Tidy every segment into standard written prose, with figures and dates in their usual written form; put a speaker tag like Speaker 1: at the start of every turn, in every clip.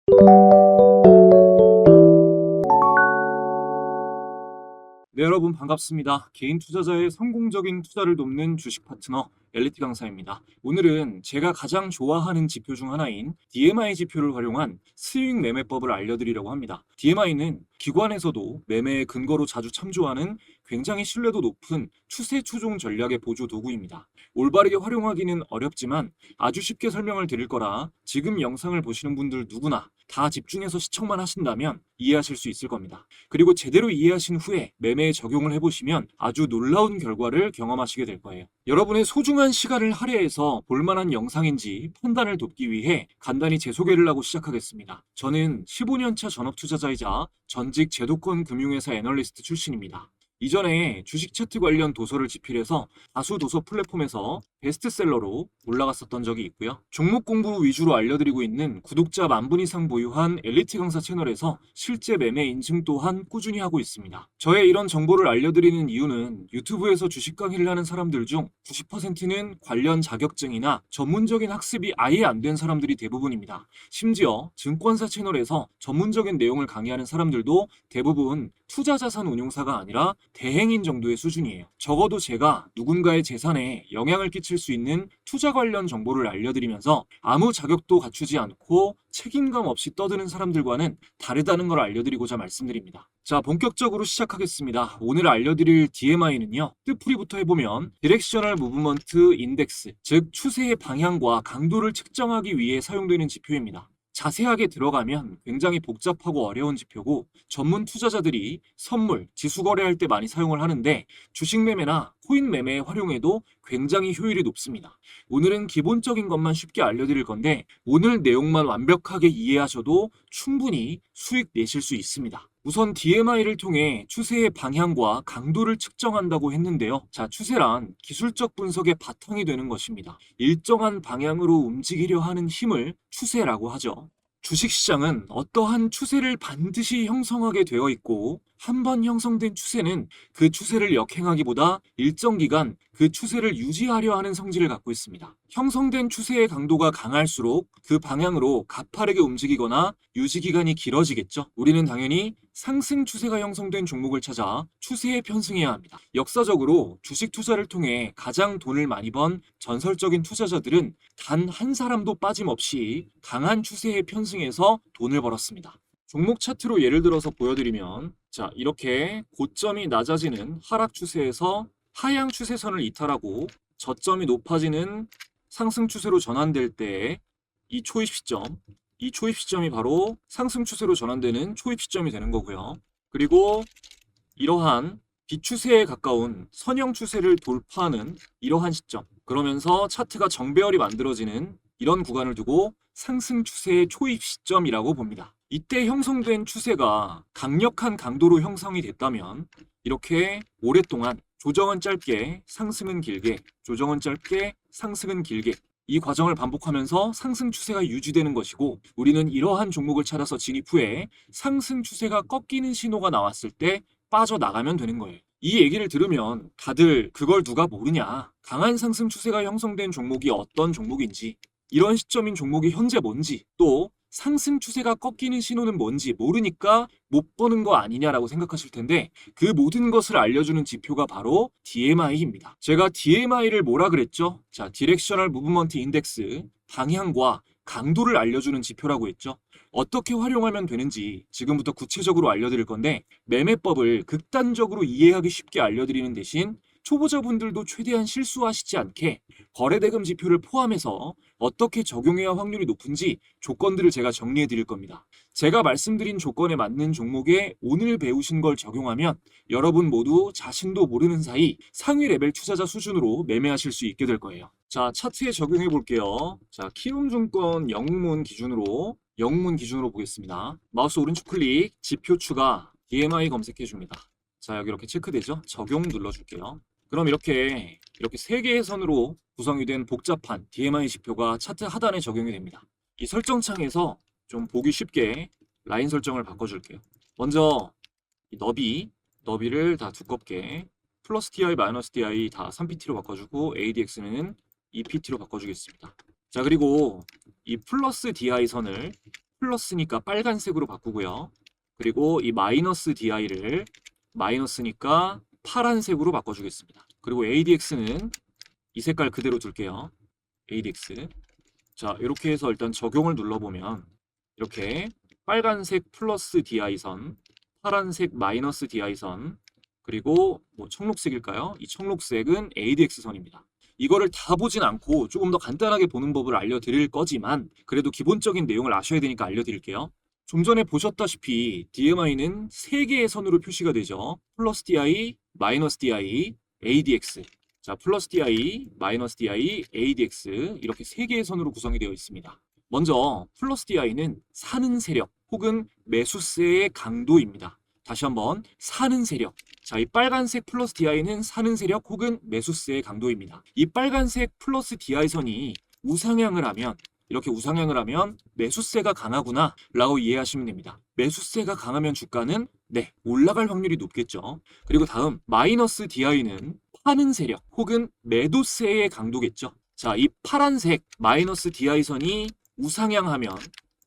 Speaker 1: 네, 여러분 반갑습니다. 개인 투자자의 성공적인 투자를 돕는 주식 파트너 엘리트 강사입니다. 오늘은 제가 가장 좋아하는 지표 중 하나인 DMI 지표를 활용한 스윙 매매법을 알려드리려고 합니다. DMI는 기관에서도 매매의 근거로 자주 참조하는 굉장히 신뢰도 높은 추세 추종 전략의 보조 도구입니다. 올바르게 활용하기는 어렵지만 아주 쉽게 설명을 드릴 거라 지금 영상을 보시는 분들 누구나 다 집중해서 시청만 하신다면 이해하실 수 있을 겁니다. 그리고 제대로 이해하신 후에 매매에 적용을 해보시면 아주 놀라운 결과를 경험하시게 될 거예요. 여러분의 소중한 시간을 할애해서 볼만한 영상인지 판단을 돕기 위해 간단히 제 소개를 하고 시작하겠습니다. 저는 15년차 전업투자자이자 전직 제도권 금융회사 애널리스트 출신입니다. 이전에 주식 차트 관련 도서를 집필해서 다수 도서 플랫폼에서 베스트셀러로 올라갔었던 적이 있고요. 종목 공부 위주로 알려드리고 있는 구독자 10,000분 이상 보유한 엘리트 강사 채널에서 실제 매매 인증 또한 꾸준히 하고 있습니다. 저의 이런 정보를 알려드리는 이유는 유튜브에서 주식 강의를 하는 사람들 중 90%는 관련 자격증이나 전문적인 학습이 아예 안 된 사람들이 대부분입니다. 심지어 증권사 채널에서 전문적인 내용을 강의하는 사람들도 대부분 투자자산 운용사가 아니라 대행인 정도의 수준이에요. 적어도 제가 누군가의 재산에 영향을 끼칠 수 있는 투자 관련 정보를 알려드리면서 아무 자격도 갖추지 않고 책임감 없이 떠드는 사람들과는 다르다는 걸 알려드리고자 말씀드립니다. 자, 본격적으로 시작하겠습니다. 오늘 알려드릴 DMI는요, 뜻풀이부터 해보면 디렉셔널 무브먼트 인덱스, 즉 추세의 방향과 강도를 측정하기 위해 사용되는 지표입니다. 자세하게 들어가면 굉장히 복잡하고 어려운 지표고 전문 투자자들이 선물, 지수 거래할 때 많이 사용을 하는데 주식 매매나 코인 매매에 활용해도 굉장히 효율이 높습니다. 오늘은 기본적인 것만 쉽게 알려드릴 건데 오늘 내용만 완벽하게 이해하셔도 충분히 수익 내실 수 있습니다. 우선 DMI를 통해 추세의 방향과 강도를 측정한다고 했는데요. 자, 추세란 기술적 분석의 바탕이 되는 것입니다. 일정한 방향으로 움직이려 하는 힘을 추세라고 하죠. 주식시장은 어떠한 추세를 반드시 형성하게 되어 있고 한 번 형성된 추세는 그 추세를 역행하기보다 일정 기간 그 추세를 유지하려 하는 성질을 갖고 있습니다. 형성된 추세의 강도가 강할수록 그 방향으로 가파르게 움직이거나 유지 기간이 길어지겠죠. 우리는 당연히 상승 추세가 형성된 종목을 찾아 추세에 편승해야 합니다. 역사적으로 주식 투자를 통해 가장 돈을 많이 번 전설적인 투자자들은 단 한 사람도 빠짐없이 강한 추세에 편승해서 돈을 벌었습니다. 종목 차트로 예를 들어서 보여드리면 자, 이렇게 고점이 낮아지는 하락 추세에서 하향 추세선을 이탈하고 저점이 높아지는 상승 추세로 전환될 때 이 초입 시점, 이 초입 시점이 바로 상승 추세로 전환되는 초입 시점이 되는 거고요. 그리고 이러한 비추세에 가까운 선형 추세를 돌파하는 이러한 시점, 그러면서 차트가 정배열이 만들어지는 이런 구간을 두고 상승 추세의 초입 시점이라고 봅니다. 이때 형성된 추세가 강력한 강도로 형성이 됐다면 이렇게 오랫동안 조정은 짧게, 상승은 길게, 조정은 짧게, 상승은 길게 이 과정을 반복하면서 상승 추세가 유지되는 것이고 우리는 이러한 종목을 찾아서 진입 후에 상승 추세가 꺾이는 신호가 나왔을 때 빠져나가면 되는 거예요. 이 얘기를 들으면 다들 그걸 누가 모르냐, 강한 상승 추세가 형성된 종목이 어떤 종목인지, 이런 시점인 종목이 현재 뭔지, 또 상승 추세가 꺾이는 신호는 뭔지 모르니까 못 보는 거 아니냐라고 생각하실 텐데 그 모든 것을 알려주는 지표가 바로 DMI입니다. 제가 DMI를 뭐라 그랬죠? 자, 디렉셔널 무브먼트 인덱스, 방향과 강도를 알려주는 지표라고 했죠. 어떻게 활용하면 되는지 지금부터 구체적으로 알려드릴 건데 매매법을 극단적으로 이해하기 쉽게 알려드리는 대신 초보자분들도 최대한 실수하시지 않게 거래대금 지표를 포함해서 어떻게 적용해야 확률이 높은지 조건들을 제가 정리해 드릴 겁니다. 제가 말씀드린 조건에 맞는 종목에 오늘 배우신 걸 적용하면 여러분 모두 자신도 모르는 사이 상위 레벨 투자자 수준으로 매매하실 수 있게 될 거예요. 자, 차트에 적용해 볼게요. 자, 키움증권 영문 기준으로 보겠습니다. 마우스 오른쪽 클릭, 지표 추가, DMI 검색해 줍니다. 자, 여기 이렇게 체크되죠? 적용 눌러줄게요. 그럼 이렇게 세 개의 선으로 구성이 된 복잡한 DMI 지표가 차트 하단에 적용이 됩니다. 이 설정창에서 좀 보기 쉽게 라인 설정을 바꿔줄게요. 먼저 이 너비를 다 두껍게 플러스 DI, 마이너스 DI 다 3PT로 바꿔주고 ADX는 2PT로 바꿔주겠습니다. 자, 그리고 이 플러스 DI 선을 플러스니까 빨간색으로 바꾸고요. 그리고 이 마이너스 DI를 마이너스니까 파란색으로 바꿔주겠습니다. 그리고 ADX는 이 색깔 그대로 둘게요. ADX. 자, 이렇게 해서 일단 적용을 눌러보면 이렇게 빨간색 플러스 DI선, 파란색 마이너스 DI선, 그리고 뭐 청록색일까요? 이 청록색은 ADX선입니다. 이거를 다 보진 않고 조금 더 간단하게 보는 법을 알려드릴 거지만 그래도 기본적인 내용을 아셔야 되니까 알려드릴게요. 좀 전에 보셨다시피 DMI는 3개의 선으로 표시가 되죠. 플러스 DI, 마이너스 DI, ADX. 자, 플러스 DI, 마이너스 DI, ADX 이렇게 3개의 선으로 구성이 되어 있습니다. 먼저 플러스 DI는 사는 세력 혹은 매수세의 강도입니다. 다시 한번 사는 세력. 자, 이 빨간색 플러스 DI는 사는 세력 혹은 매수세의 강도입니다. 이 빨간색 플러스 DI선이 우상향을 하면 이렇게 우상향을 하면 매수세가 강하구나 라고 이해하시면 됩니다. 매수세가 강하면 주가는 올라갈 확률이 높겠죠. 그리고 다음 마이너스 DI는 파는 세력 혹은 매도세의 강도겠죠. 자, 이 파란색 마이너스 DI선이 우상향하면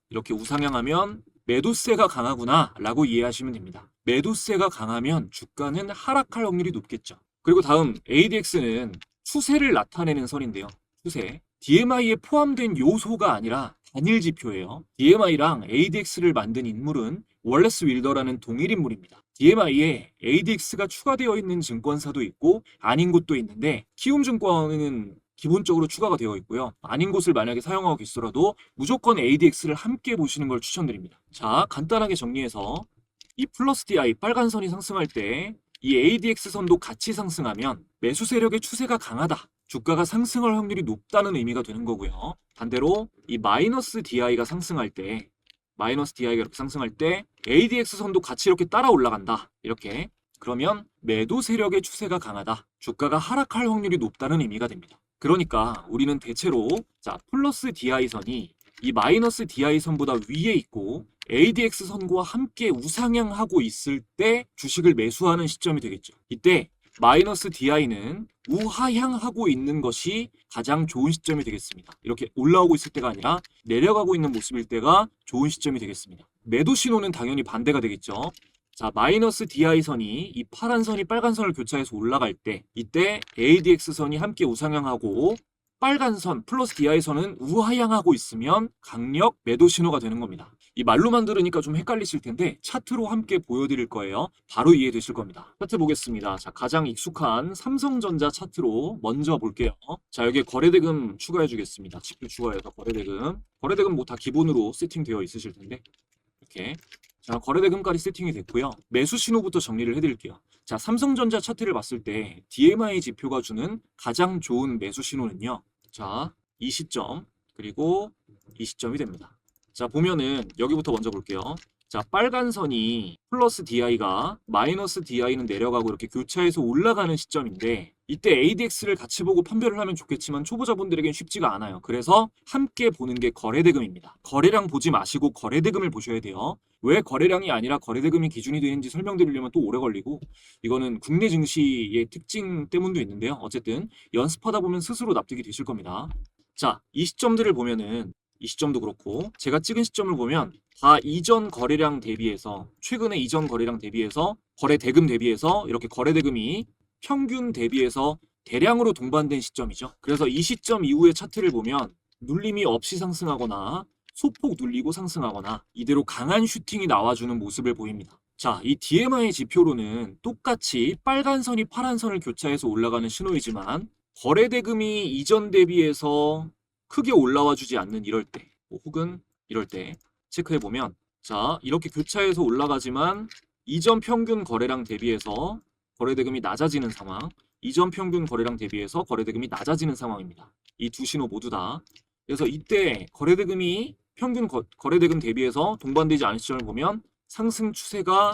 Speaker 1: 이렇게 우상향하면 매도세가 강하구나 라고 이해하시면 됩니다. 매도세가 강하면 주가는 하락할 확률이 높겠죠. 그리고 다음 ADX는 추세를 나타내는 선인데요. 추세. DMI에 포함된 요소가 아니라 단일 지표예요. DMI랑 ADX를 만든 인물은 월레스 윌더라는 동일 인물입니다. DMI에 ADX가 추가되어 있는 증권사도 있고 아닌 곳도 있는데 키움증권은 기본적으로 추가가 되어 있고요. 아닌 곳을 만약에 사용하고 계시더라도 무조건 ADX를 함께 보시는 걸 추천드립니다. 자, 간단하게 정리해서 이 플러스 DI 빨간 선이 상승할 때 이 ADX 선도 같이 상승하면 매수 세력의 추세가 강하다. 주가가 상승할 확률이 높다는 의미가 되는 거고요. 반대로 이 마이너스 DI가 상승할 때 마이너스 DI가 이렇게 상승할 때 ADX 선도 같이 이렇게 따라 올라간다. 이렇게. 그러면 매도 세력의 추세가 강하다. 주가가 하락할 확률이 높다는 의미가 됩니다. 그러니까 우리는 대체로 플러스 DI선이 이 마이너스 DI선보다 위에 있고 ADX 선과 함께 우상향하고 있을 때 주식을 매수하는 시점이 되겠죠. 이때 마이너스 DI는 우하향하고 있는 것이 가장 좋은 시점이 되겠습니다. 이렇게 올라오고 있을 때가 아니라 내려가고 있는 모습일 때가 좋은 시점이 되겠습니다. 매도 신호는 당연히 반대가 되겠죠. 자, 마이너스 DI선이 이 파란 선이 빨간 선을 교차해서 올라갈 때 이때 ADX선이 함께 우상향하고 빨간 선 플러스 DI선은 우하향하고 있으면 강력 매도 신호가 되는 겁니다. 이 말로만 들으니까 좀 헷갈리실 텐데 차트로 함께 보여드릴 거예요. 바로 이해되실 겁니다. 차트 보겠습니다. 자, 가장 익숙한 삼성전자 차트로 먼저 볼게요. 자, 여기에 거래대금 추가해 주겠습니다. 지표 추가해서 거래대금. 거래대금 뭐 다 기본으로 세팅되어 있으실 텐데 이렇게. 자, 거래대금까지 세팅이 됐고요. 매수 신호부터 정리를 해드릴게요. 자, 삼성전자 차트를 봤을 때 DMI 지표가 주는 가장 좋은 매수 신호는요. 자, 이 시점 그리고 이 시점이 됩니다. 자, 보면은 여기부터 먼저 볼게요. 자, 빨간 선이 플러스 DI가 마이너스 DI는 내려가고 이렇게 교차해서 올라가는 시점인데 이때 ADX를 같이 보고 판별을 하면 좋겠지만 초보자분들에겐 쉽지가 않아요. 그래서 함께 보는 게 거래대금입니다. 거래량 보지 마시고 거래대금을 보셔야 돼요. 왜 거래량이 아니라 거래대금이 기준이 되는지 설명드리려면 또 오래 걸리고 이거는 국내 증시의 특징 때문도 있는데요. 어쨌든 연습하다 보면 스스로 납득이 되실 겁니다. 자, 이 시점들을 보면은 이 시점도 그렇고 제가 찍은 시점을 보면 다 이전 거래량 대비해서 최근에 이전 거래량 대비해서 거래대금 대비해서 이렇게 거래대금이 평균 대비해서 대량으로 동반된 시점이죠. 그래서 이 시점 이후의 차트를 보면 눌림이 없이 상승하거나 소폭 눌리고 상승하거나 이대로 강한 슈팅이 나와주는 모습을 보입니다. 자, 이 DMI 지표로는 똑같이 빨간 선이 파란 선을 교차해서 올라가는 신호이지만 거래대금이 이전 대비해서 크게 올라와 주지 않는 이럴 때 혹은 이럴 때 체크해보면 자, 이렇게 교차해서 올라가지만 이전 평균 거래량 대비해서 거래대금이 낮아지는 상황, 이전 평균 거래량 대비해서 거래대금이 낮아지는 상황입니다. 이 두 신호 모두 다. 그래서 이때 거래대금이 평균 거래대금 대비해서 동반되지 않은 시점을 보면 상승 추세가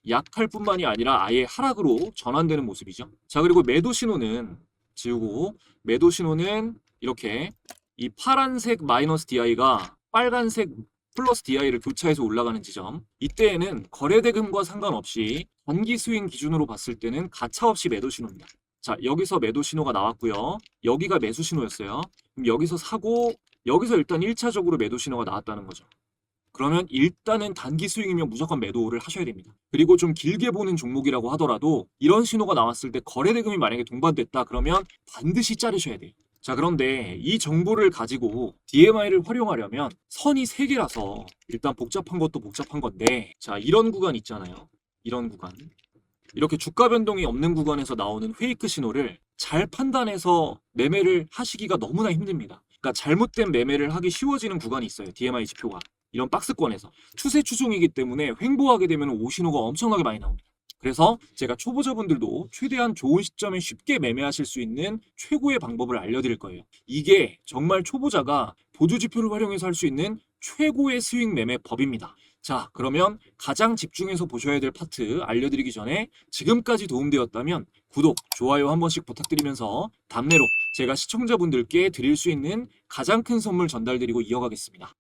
Speaker 1: 약할 뿐만이 아니라 아예 하락으로 전환되는 모습이죠. 자, 그리고 매도 신호는 지우고 매도 신호는 이렇게 이 파란색 마이너스 DI가 빨간색 플러스 DI를 교차해서 올라가는 지점 이때에는 거래대금과 상관없이 단기 스윙 기준으로 봤을 때는 가차없이 매도 신호입니다. 자, 여기서 매도 신호가 나왔고요. 여기가 매수 신호였어요. 그럼 여기서 사고 여기서 일단 1차적으로 매도 신호가 나왔다는 거죠. 그러면 일단은 단기 스윙이면 무조건 매도를 하셔야 됩니다. 그리고 좀 길게 보는 종목이라고 하더라도 이런 신호가 나왔을 때 거래 대금이 만약에 동반됐다 그러면 반드시 자르셔야 돼요. 자, 그런데 이 정보를 가지고 DMI를 활용하려면 선이 3개라서 일단 복잡한 것도 복잡한 건데, 자, 이런 구간 있잖아요. 이런 구간. 이렇게 주가 변동이 없는 구간에서 나오는 페이크 신호를 잘 판단해서 매매를 하시기가 너무나 힘듭니다. 그러니까 잘못된 매매를 하기 쉬워지는 구간이 있어요. DMI 지표가. 이런 박스권에서. 추세 추종이기 때문에 횡보하게 되면 오신호가 엄청나게 많이 나옵니다. 그래서 제가 초보자분들도 최대한 좋은 시점에 쉽게 매매하실 수 있는 최고의 방법을 알려드릴 거예요. 이게 정말 초보자가 보조 지표를 활용해서 할 수 있는 최고의 스윙 매매 법입니다. 자, 그러면 가장 집중해서 보셔야 될 파트 알려드리기 전에 지금까지 도움되었다면 구독, 좋아요 한 번씩 부탁드리면서 답례로 제가 시청자분들께 드릴 수 있는 가장 큰 선물 전달드리고 이어가겠습니다.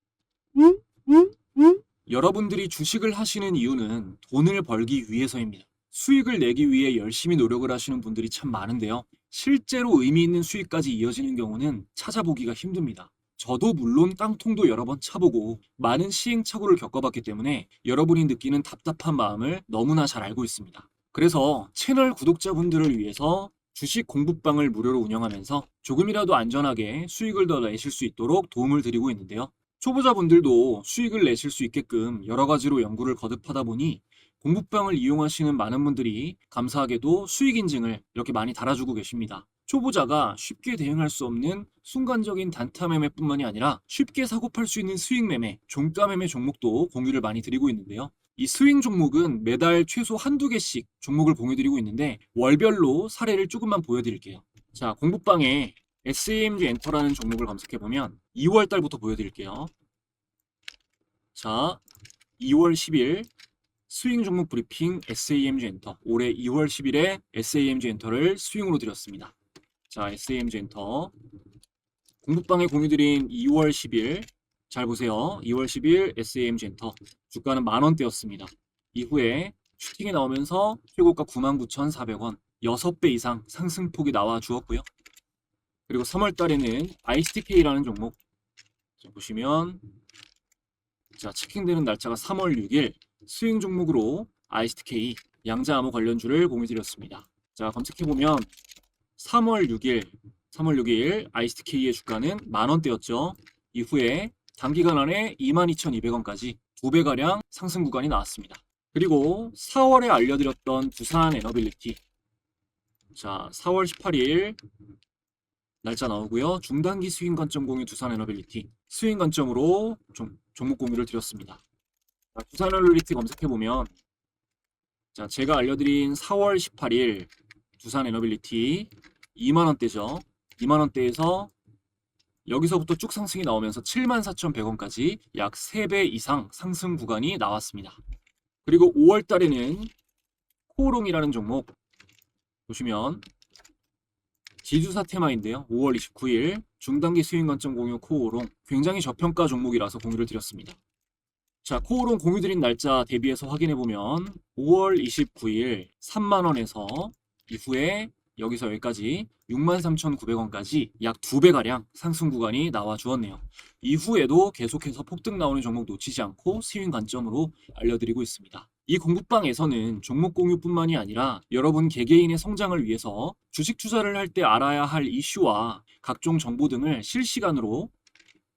Speaker 1: 여러분들이 주식을 하시는 이유는 돈을 벌기 위해서입니다. 수익을 내기 위해 열심히 노력을 하시는 분들이 참 많은데요. 실제로 의미 있는 수익까지 이어지는 경우는 찾아보기가 힘듭니다. 저도 물론 깡통도 여러 번 차보고 많은 시행착오를 겪어봤기 때문에 여러분이 느끼는 답답한 마음을 너무나 잘 알고 있습니다. 그래서 채널 구독자분들을 위해서 주식 공부방을 무료로 운영하면서 조금이라도 안전하게 수익을 더 내실 수 있도록 도움을 드리고 있는데요. 초보자분들도 수익을 내실 수 있게끔 여러 가지로 연구를 거듭하다 보니 공부방을 이용하시는 많은 분들이 감사하게도 수익 인증을 이렇게 많이 달아주고 계십니다. 초보자가 쉽게 대응할 수 없는 순간적인 단타 매매뿐만이 아니라 쉽게 사고 팔 수 있는 수익 매매, 종가 매매 종목도 공유를 많이 드리고 있는데요. 이 스윙 종목은 매달 최소 한두 개씩 종목을 공유드리고 있는데 월별로 사례를 조금만 보여드릴게요. 자, 공부방에 SAMG 엔터라는 종목을 검색해보면 2월 달부터 보여드릴게요. 자, 2월 10일 스윙 종목 브리핑 SAMG 엔터. 올해 2월 10일에 SAMG 엔터를 스윙으로 드렸습니다. 자, SAMG 엔터. 공부방에 공유드린 2월 10일. 잘 보세요. 2월 10일 SAMG 엔터. 주가는 만원대였습니다. 이후에 슈팅이 나오면서 최고가 99,400원. 6배 이상 상승폭이 나와 주었고요. 그리고 3월 달에는 ISTK라는 종목. 자, 보시면 자, 체킹되는 날짜가 3월 6일 스윙 종목으로 ISTK 양자암호 관련주를 공유드렸습니다. 자, 검색해보면 3월 6일 ISTK의 주가는 만원대였죠. 이후에 단기간 안에 22,200원까지 2배가량 상승 구간이 나왔습니다. 그리고 4월에 알려드렸던 두산 에너빌리티. 자, 4월 18일 날짜 나오고요. 중단기 스윙 관점 공유 두산 에너빌리티. 스윙 관점으로 종목 공유를 드렸습니다. 자, 두산 에너빌리티 검색해보면 자, 제가 알려드린 4월 18일 두산 에너빌리티 2만원대죠. 2만원대에서 여기서부터 쭉 상승이 나오면서 74,100원까지 약 3배 이상 상승 구간이 나왔습니다. 그리고 5월 달에는 코오롱이라는 종목 보시면 지주사 테마인데요. 5월 29일 중단기 스윙 관점 공유 코오롱. 굉장히 저평가 종목이라서 공유를 드렸습니다. 자, 코오롱 공유드린 날짜 대비해서 확인해보면 5월 29일 3만원에서 이후에 여기서 여기까지 63,900원까지 약 2배가량 상승 구간이 나와 주었네요. 이후에도 계속해서 폭등 나오는 종목 놓치지 않고 스윙 관점으로 알려드리고 있습니다. 이 공부방에서는 종목 공유뿐만이 아니라 여러분 개개인의 성장을 위해서 주식 투자를 할 때 알아야 할 이슈와 각종 정보 등을 실시간으로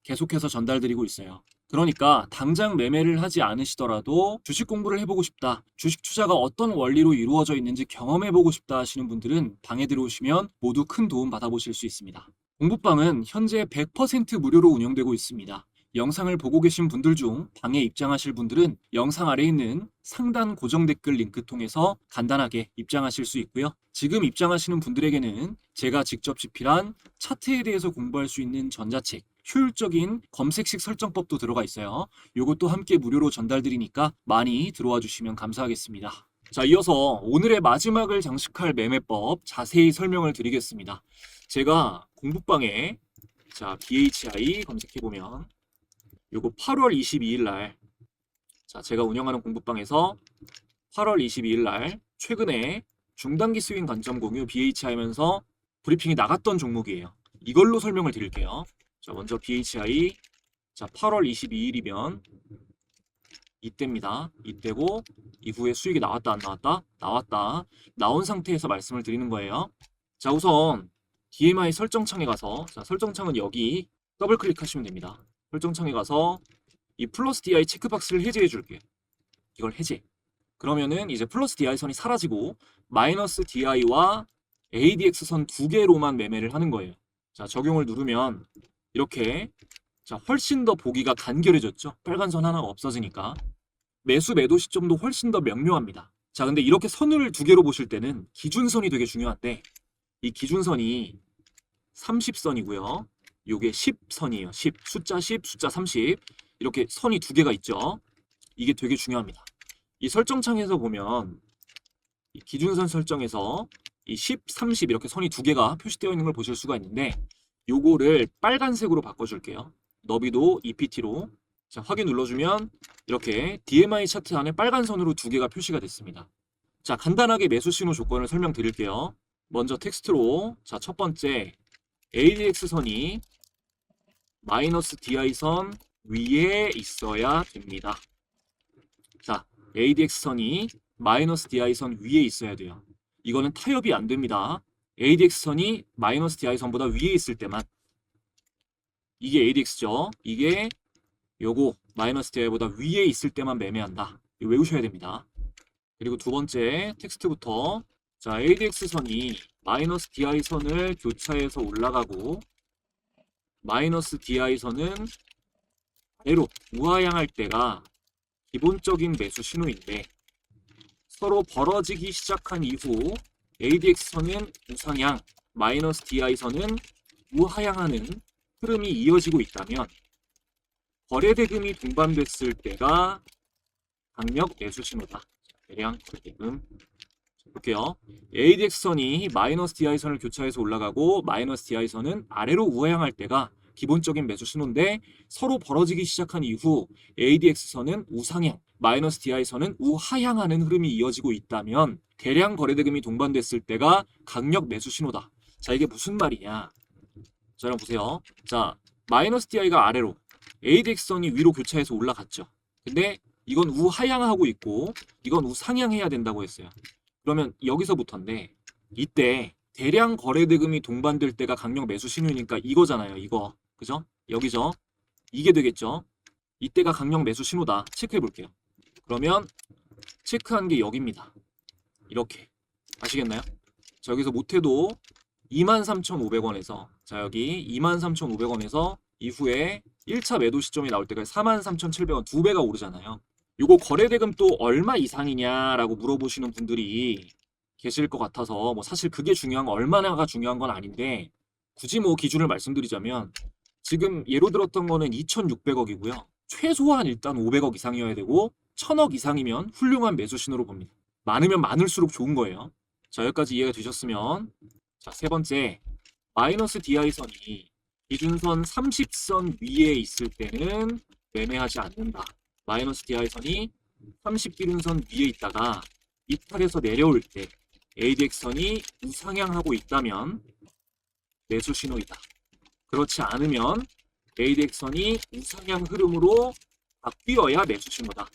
Speaker 1: 계속해서 전달드리고 있어요. 그러니까 당장 매매를 하지 않으시더라도 주식 공부를 해보고 싶다, 주식 투자가 어떤 원리로 이루어져 있는지 경험해보고 싶다 하시는 분들은 방에 들어오시면 모두 큰 도움 받아보실 수 있습니다. 공부방은 현재 100% 무료로 운영되고 있습니다. 영상을 보고 계신 분들 중 방에 입장하실 분들은 영상 아래에 있는 상단 고정 댓글 링크 통해서 간단하게 입장하실 수 있고요. 지금 입장하시는 분들에게는 제가 직접 집필한 차트에 대해서 공부할 수 있는 전자책, 효율적인 검색식 설정법도 들어가 있어요. 이것도 함께 무료로 전달드리니까 많이 들어와 주시면 감사하겠습니다. 자, 이어서 오늘의 마지막을 장식할 매매법 자세히 설명을 드리겠습니다. 제가 공부방에 자, BHI 검색해보면 요거 8월 22일 날 자, 제가 운영하는 공부방에서 8월 22일 날 최근에 중단기 스윙 관점 공유 BHI면서 브리핑이 나갔던 종목이에요. 이걸로 설명을 드릴게요. 자, 먼저 BHI 자, 8월 22일이면 이때입니다. 이때고 이후에 수익이 나왔다 안 나왔다? 나왔다. 나온 상태에서 말씀을 드리는 거예요. 자, 우선 DMI 설정창에 가서, 자, 설정창은 여기 더블 클릭하시면 됩니다. 설정창에 가서 이 플러스 DI 체크박스를 해제해 줄게요. 이걸 해제. 그러면은 이제 플러스 DI 선이 사라지고 마이너스 DI와 ADX 선 두 개로만 매매를 하는 거예요. 자, 적용을 누르면 이렇게, 자, 훨씬 더 보기가 간결해졌죠. 빨간 선 하나가 없어지니까. 매수 매도 시점도 훨씬 더 명료합니다. 자, 근데 이렇게 선을 두 개로 보실 때는 기준선이 되게 중요한데, 이 기준선이 30선이고요. 요게 10선이에요. 10, 숫자 10, 숫자 30. 이렇게 선이 두 개가 있죠. 이게 되게 중요합니다. 이 설정창에서 보면 이 기준선 설정에서 이 10, 30 이렇게 선이 두 개가 표시되어 있는 걸 보실 수가 있는데, 요거를 빨간색으로 바꿔줄게요. 너비도 EPT로. 자, 확인 눌러주면 이렇게 DMI 차트 안에 빨간 선으로 두 개가 표시가 됐습니다. 자, 간단하게 매수 신호 조건을 설명드릴게요. 먼저 텍스트로, 자, 첫 번째 ADX 선이 마이너스 DI 선 위에 있어야 됩니다. 자, ADX 선이 마이너스 DI 선 위에 있어야 돼요. 이거는 타협이 안 됩니다. ADX 선이 마이너스 DI 선보다 위에 있을 때만. 이게 ADX죠. 이게 요거 마이너스 DI보다 위에 있을 때만 매매한다. 이거 외우셔야 됩니다. 그리고 두 번째 텍스트부터, 자, ADX 선이 마이너스 DI 선을 교차해서 올라가고 마이너스 DI 선은 아래로 우하향할 때가 기본적인 매수 신호인데, 서로 벌어지기 시작한 이후 ADX 선은 우상향, 마이너스 DI 선은 우하향하는 흐름이 이어지고 있다면 거래대금이 동반됐을 때가 강력 매수 신호다. 대량 거래대금 볼게요. ADX 선이 마이너스 DI 선을 교차해서 올라가고 마이너스 DI 선은 아래로 우하향할 때가 기본적인 매수 신호인데, 서로 벌어지기 시작한 이후 ADX 선은 우상향, 마이너스 DI 선은 우하향하는 흐름이 이어지고 있다면 대량 거래대금이 동반됐을 때가 강력 매수 신호다. 자, 이게 무슨 말이냐? 자, 여러분 보세요. 자, 마이너스 DI가 아래로, ADX 선이 위로 교차해서 올라갔죠. 근데 이건 우하향하고 있고 이건 우상향해야 된다고 했어요. 그러면 여기서부터인데, 이때 대량 거래대금이 동반될 때가 강력 매수 신호니까 이거잖아요. 이거. 그죠? 여기죠. 이게 되겠죠. 이때가 강력 매수 신호다. 체크해 볼게요. 그러면 체크한 게 여기입니다. 이렇게. 아시겠나요? 자, 여기서 못해도 23,500원에서, 자, 여기 23,500원에서 이후에 1차 매도 시점이 나올 때가 43,700원, 두 배가 오르잖아요. 요거 거래대금 또 얼마 이상이냐라고 물어보시는 분들이 계실 것 같아서, 뭐 사실 그게 중요한 거, 얼마나가 중요한 건 아닌데, 굳이 뭐 기준을 말씀드리자면 지금 예로 들었던 거는 2,600억이고요. 최소한 일단 500억 이상이어야 되고 1,000억 이상이면 훌륭한 매수 신호로 봅니다. 많으면 많을수록 좋은 거예요. 자, 여기까지 이해가 되셨으면, 자, 세 번째 마이너스 DI 선이 기준선 30선 위에 있을 때는 매매하지 않는다. 마이너스 DI 선이 30기준선 위에 있다가 이탈해서 내려올 때 ADX 선이 우상향하고 있다면 매수 신호이다. 그렇지 않으면 ADX 선이 우상향 흐름으로 바뀌어야 매수 신호다.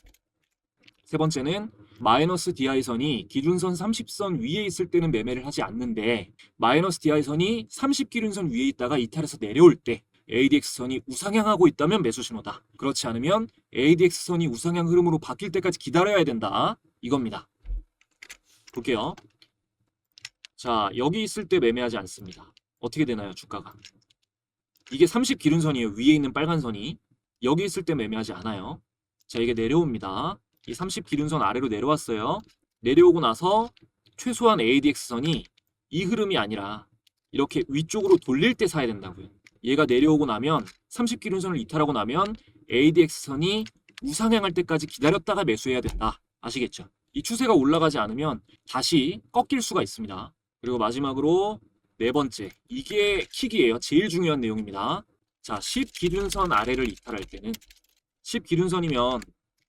Speaker 1: 세 번째는 마이너스 DI 선이 기준선 30선 위에 있을 때는 매매를 하지 않는데, 마이너스 DI 선이 30기준선 위에 있다가 이탈해서 내려올 때 ADX 선이 우상향하고 있다면 매수 신호다. 그렇지 않으면 ADX 선이 우상향 흐름으로 바뀔 때까지 기다려야 된다. 이겁니다. 볼게요. 자, 여기 있을 때 매매하지 않습니다. 어떻게 되나요, 주가가? 이게 30기준선이에요. 위에 있는 빨간 선이. 여기 있을 때 매매하지 않아요. 자, 이게 내려옵니다. 이 30기준선 아래로 내려왔어요. 내려오고 나서 최소한 ADX선이 이 흐름이 아니라 이렇게 위쪽으로 돌릴 때 사야 된다고요. 얘가 내려오고 나면, 30기준선을 이탈하고 나면 ADX선이 우상향할 때까지 기다렸다가 매수해야 된다. 아시겠죠? 이 추세가 올라가지 않으면 다시 꺾일 수가 있습니다. 그리고 마지막으로 네 번째, 이게 킥이에요. 제일 중요한 내용입니다. 자, 10기준선 아래를 이탈할 때는, 10기준선이면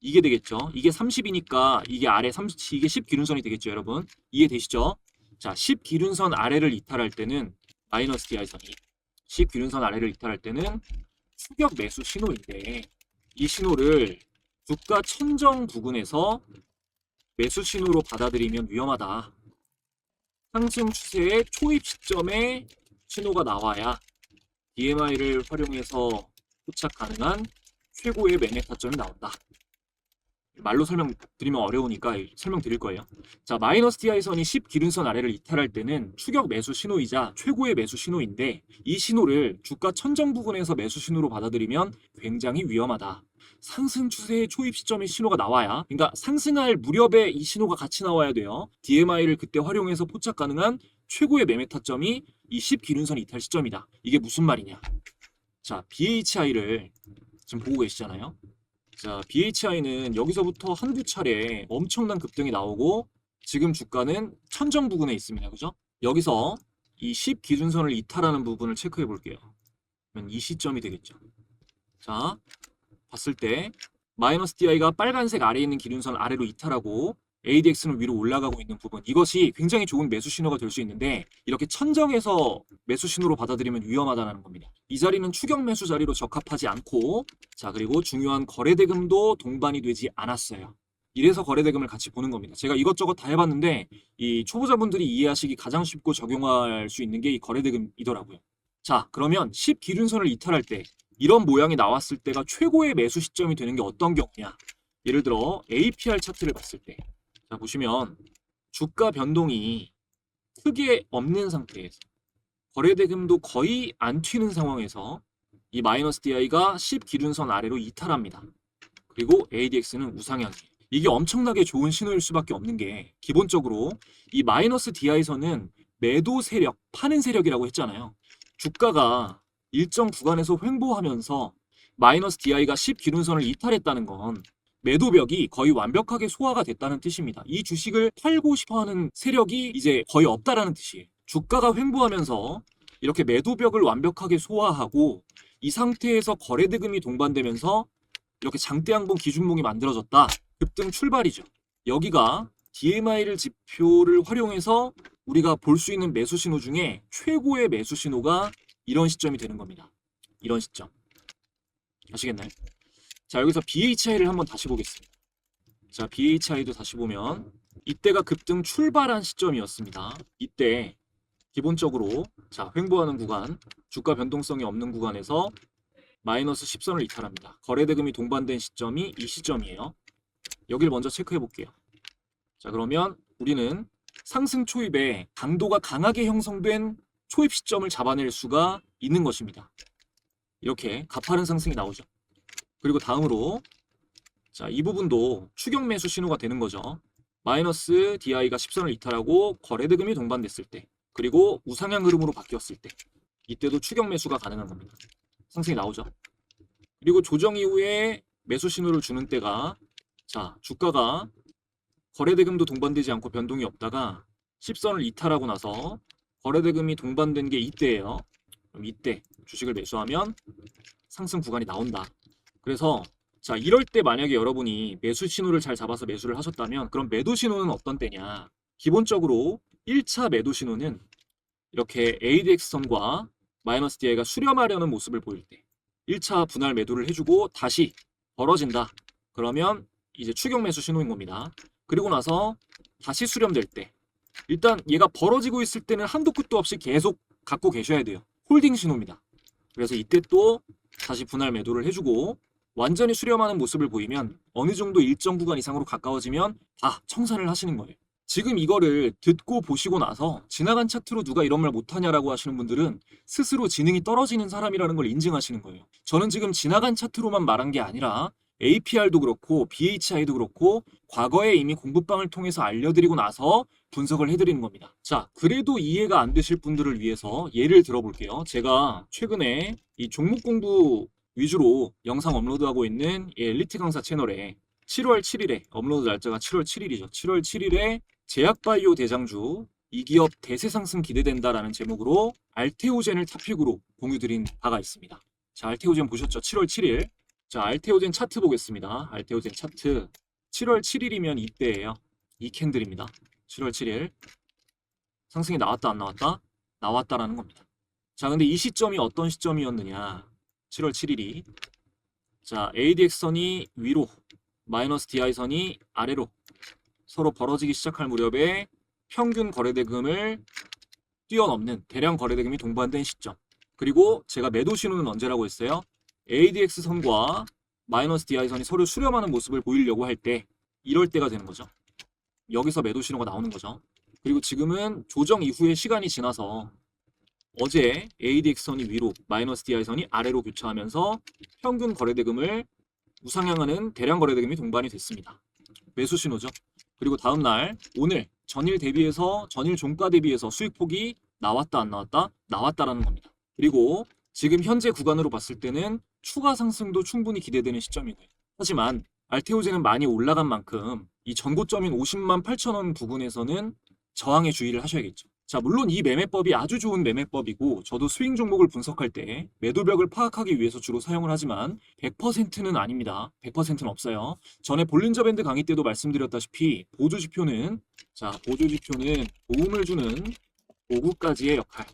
Speaker 1: 이게 되겠죠. 이게 30이니까 이게 아래 30, 이게 10기준선이 되겠죠, 여러분. 이해되시죠? 자, 10기준선 아래를 이탈할 때는 마이너스 DI선이 10기준선 아래를 이탈할 때는 추격 매수 신호인데, 이 신호를 주가 천정 부근에서 매수 신호로 받아들이면 위험하다. 상승 추세의 초입 시점에 신호가 나와야 DMI를 활용해서 포착 가능한 최고의 매매 타점이 나온다. 말로 설명드리면 어려우니까 설명드릴 거예요. 자, 마이너스 DI선이 10 기준선 아래를 이탈할 때는 추격 매수 신호이자 최고의 매수 신호인데 이 신호를 주가 천정 부근에서 매수 신호로 받아들이면 굉장히 위험하다. 상승 추세의 초입 시점의 신호가 나와야, 그러니까 상승할 무렵에 이 신호가 같이 나와야 돼요. DMI를 그때 활용해서 포착 가능한 최고의 매매 타점이 이 10 기준선 이탈 시점이다. 이게 무슨 말이냐? 자, BHI를 지금 보고 계시잖아요. 자, BHI는 여기서부터 한두 차례 엄청난 급등이 나오고 지금 주가는 천정 부근에 있습니다. 그죠? 여기서 이 10 기준선을 이탈하는 부분을 체크해 볼게요. 그러면 이 시점이 되겠죠. 자, 봤을 때 마이너스 DI가 빨간색 아래에 있는 기준선 아래로 이탈하고 ADX는 위로 올라가고 있는 부분, 이것이 굉장히 좋은 매수 신호가 될 수 있는데 이렇게 천정에서 매수 신호로 받아들이면 위험하다는 겁니다. 이 자리는 추격 매수 자리로 적합하지 않고, 자, 그리고 중요한 거래대금도 동반이 되지 않았어요. 이래서 거래대금을 같이 보는 겁니다. 제가 이것저것 다 해봤는데 이 초보자분들이 이해하시기 가장 쉽고 적용할 수 있는 게 이 거래대금이더라고요. 자, 그러면 10 기준선을 이탈할 때 이런 모양이 나왔을 때가 최고의 매수 시점이 되는 게 어떤 경우냐? 예를 들어 APR 차트를 봤을 때, 자, 보시면 주가 변동이 크게 없는 상태에서 거래대금도 거의 안 튀는 상황에서 이 마이너스 DI가 10 기준선 아래로 이탈합니다. 그리고 ADX는 우상향이에요. 이게 엄청나게 좋은 신호일 수밖에 없는 게, 기본적으로 이 마이너스 DI선은 매도 세력, 파는 세력이라고 했잖아요. 주가가 일정 구간에서 횡보하면서 마이너스 DI가 10 기준선을 이탈했다는 건 매도벽이 거의 완벽하게 소화가 됐다는 뜻입니다. 이 주식을 팔고 싶어하는 세력이 이제 거의 없다라는 뜻이에요. 주가가 횡보하면서 이렇게 매도벽을 완벽하게 소화하고 이 상태에서 거래대금이 동반되면서 이렇게 장대양봉 기준봉이 만들어졌다. 급등 출발이죠. 여기가 DMI를 지표를 활용해서 우리가 볼 수 있는 매수 신호 중에 최고의 매수 신호가 이런 시점이 되는 겁니다. 이런 시점. 아시겠나요? 자, 여기서 BHI를 한번 다시 보겠습니다. 자, BHI도 다시 보면 이때가 급등 출발한 시점이었습니다. 이때 기본적으로, 자, 횡보하는 구간, 주가 변동성이 없는 구간에서 마이너스 10선을 이탈합니다. 거래대금이 동반된 시점이 이 시점이에요. 여기를 먼저 체크해 볼게요. 자, 그러면 우리는 상승 초입에 강도가 강하게 형성된 초입 시점을 잡아낼 수가 있는 것입니다. 이렇게 가파른 상승이 나오죠. 그리고 다음으로, 자, 이 부분도 추격 매수 신호가 되는 거죠. 마이너스 DI가 10선을 이탈하고 거래대금이 동반됐을 때, 그리고 우상향 흐름으로 바뀌었을 때, 이때도 추격 매수가 가능한 겁니다. 상승이 나오죠. 그리고 조정 이후에 매수 신호를 주는 때가, 자, 주가가 거래대금도 동반되지 않고 변동이 없다가 10선을 이탈하고 나서 거래대금이 동반된 게 이때예요. 그럼 이때 주식을 매수하면 상승 구간이 나온다. 그래서, 자, 이럴 때 만약에 여러분이 매수 신호를 잘 잡아서 매수를 하셨다면, 그럼 매도 신호는 어떤 때냐? 기본적으로 1차 매도 신호는 이렇게 ADX선과 마이너스 DI가 수렴하려는 모습을 보일 때 1차 분할 매도를 해주고 다시 벌어진다. 그러면 이제 추격 매수 신호인 겁니다. 그리고 나서 다시 수렴될 때, 일단 얘가 벌어지고 있을 때는 한도 끝도 없이 계속 갖고 계셔야 돼요. 홀딩 신호입니다. 그래서 이때 또 다시 분할 매도를 해주고 완전히 수렴하는 모습을 보이면 어느 정도 일정 구간 이상으로 가까워지면 다 청산을 하시는 거예요. 지금 이거를 듣고 보시고 나서 지나간 차트로 누가 이런 말 못하냐라고 하시는 분들은 스스로 지능이 떨어지는 사람이라는 걸 인증하시는 거예요. 저는 지금 지나간 차트로만 말한 게 아니라 APR도 그렇고 BHI도 그렇고 과거에 이미 공부방을 통해서 알려드리고 나서 분석을 해드리는 겁니다. 자, 그래도 이해가 안 되실 분들을 위해서 예를 들어볼게요. 제가 최근에 이 종목 공부 위주로 영상 업로드하고 있는 이 엘리트 강사 채널에 7월 7일에, 업로드 날짜가 7월 7일이죠. 7월 7일에 제약바이오 대장주 이 기업 대세 상승 기대된다라는 제목으로 알테오젠을 토픽으로 공유드린 바가 있습니다. 자, 알테오젠 보셨죠? 7월 7일. 자, 알테오젠 차트 보겠습니다. 알테오젠 차트 7월 7일이면 이때예요. 이 캔들입니다. 7월 7일 상승이 나왔다 안 나왔다? 나왔다라는 겁니다. 자, 근데 이 시점이 어떤 시점이었느냐? 7월 7일이, 자, ADX선이 위로 마이너스 DI선이 아래로 서로 벌어지기 시작할 무렵에 평균 거래대금을 뛰어넘는 대량 거래대금이 동반된 시점. 그리고 제가 매도 신호는 언제라고 했어요? ADX선과 마이너스 DI선이 서로 수렴하는 모습을 보이려고 할 때 이럴 때가 되는 거죠. 여기서 매도 신호가 나오는 거죠. 그리고 지금은 조정 이후에 시간이 지나서 어제 ADX선이 위로, 마이너스 DI선이 아래로 교차하면서 평균 거래대금을 우상향하는 대량 거래대금이 동반이 됐습니다. 매수 신호죠. 그리고 다음날 오늘 전일 대비해서 전일 종가 대비해서 수익폭이 나왔다 안 나왔다? 나왔다라는 겁니다. 그리고 지금 현재 구간으로 봤을 때는 추가 상승도 충분히 기대되는 시점이고요. 하지만 알테오제는 많이 올라간 만큼 이 전고점인 50만 8천 원 부근에서는 저항에 주의를 하셔야겠죠. 자, 물론 이 매매법이 아주 좋은 매매법이고 저도 스윙 종목을 분석할 때 매도벽을 파악하기 위해서 주로 사용을 하지만 100%는 아닙니다. 100%는 없어요. 전에 볼린저 밴드 강의 때도 말씀드렸다시피 보조지표는 도움을 주는 도구까지의 역할.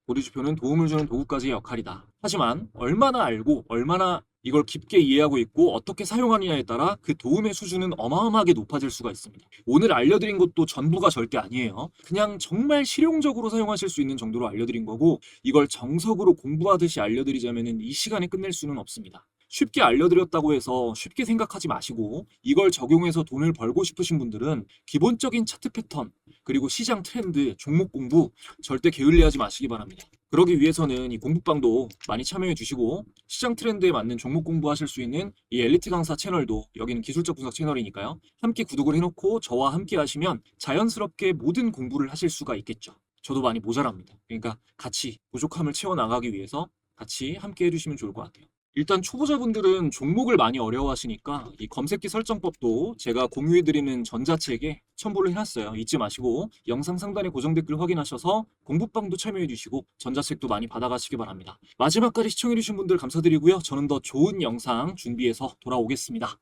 Speaker 1: 보조지표는 도움을 주는 도구까지의 역할이다. 하지만 얼마나 알고 얼마나 이걸 깊게 이해하고 있고 어떻게 사용하느냐에 따라 그 도움의 수준은 어마어마하게 높아질 수가 있습니다. 오늘 알려드린 것도 전부가 절대 아니에요. 그냥 정말 실용적으로 사용하실 수 있는 정도로 알려드린 거고 이걸 정석으로 공부하듯이 알려드리자면 이 시간에 끝낼 수는 없습니다. 쉽게 알려드렸다고 해서 쉽게 생각하지 마시고 이걸 적용해서 돈을 벌고 싶으신 분들은 기본적인 차트 패턴 그리고 시장 트렌드, 종목 공부 절대 게을리하지 마시기 바랍니다. 그러기 위해서는 이 공부방도 많이 참여해 주시고 시장 트렌드에 맞는 종목 공부하실 수 있는 이 엘리트 강사 채널도 여기는 기술적 분석 채널이니까요. 함께 구독을 해놓고 저와 함께 하시면 자연스럽게 모든 공부를 하실 수가 있겠죠. 저도 많이 모자랍니다. 그러니까 같이 부족함을 채워나가기 위해서 같이 함께 해주시면 좋을 것 같아요. 일단 초보자분들은 종목을 많이 어려워하시니까 이 검색기 설정법도 제가 공유해드리는 전자책에 첨부를 해놨어요. 잊지 마시고 영상 상단에 고정 댓글 확인하셔서 공부방도 참여해주시고 전자책도 많이 받아가시기 바랍니다. 마지막까지 시청해주신 분들 감사드리고요. 저는 더 좋은 영상 준비해서 돌아오겠습니다.